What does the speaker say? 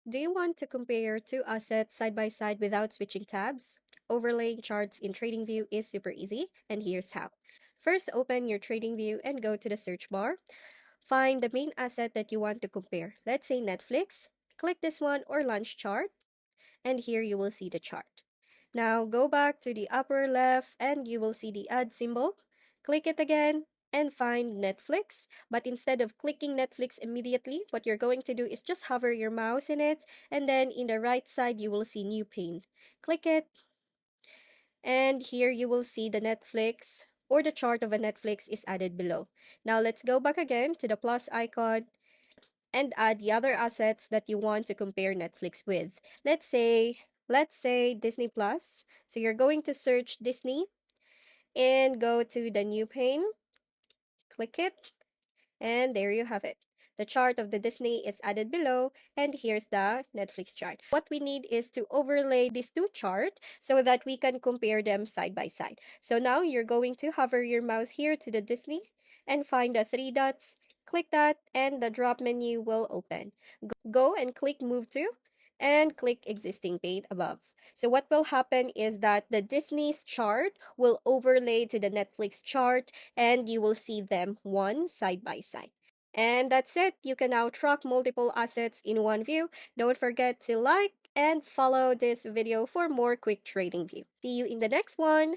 Do you want to compare two assets side by side without switching tabs? Overlaying charts in TradingView is super easy, and here's how. First, open your TradingView and go to the search bar. Find the main asset that you want to compare. Let's say Netflix. Click this one or launch chart, and here you will see the chart. Now go back to the upper left and you will see the add symbol. Click it again and find Netflix. But instead of clicking Netflix immediately, what you're going to do is just hover your mouse in it, and then in the right side you will see new pane. Click it, and here you will see the Netflix or the chart of a Netflix is added below. Now let's go back again to the plus icon and add the other assets that you want to compare Netflix with. Let's say Disney Plus. So you're going to search Disney and go to the new pane, click it, and there you have it. The chart of the Disney is added below, and here's the Netflix chart. What we need is to overlay these two charts so that we can compare them side by side. So now you're going to hover your mouse here to the Disney and find the three dots. Click that, and the drop menu will open. Go and click Move To, and click Existing Pane above. So what will happen is that the Disney's chart will overlay to the Netflix chart, and you will see them one side by side. And that's it. You can now track multiple assets in one view. Don't forget to like and follow this video for more quick trading view. See you in the next one.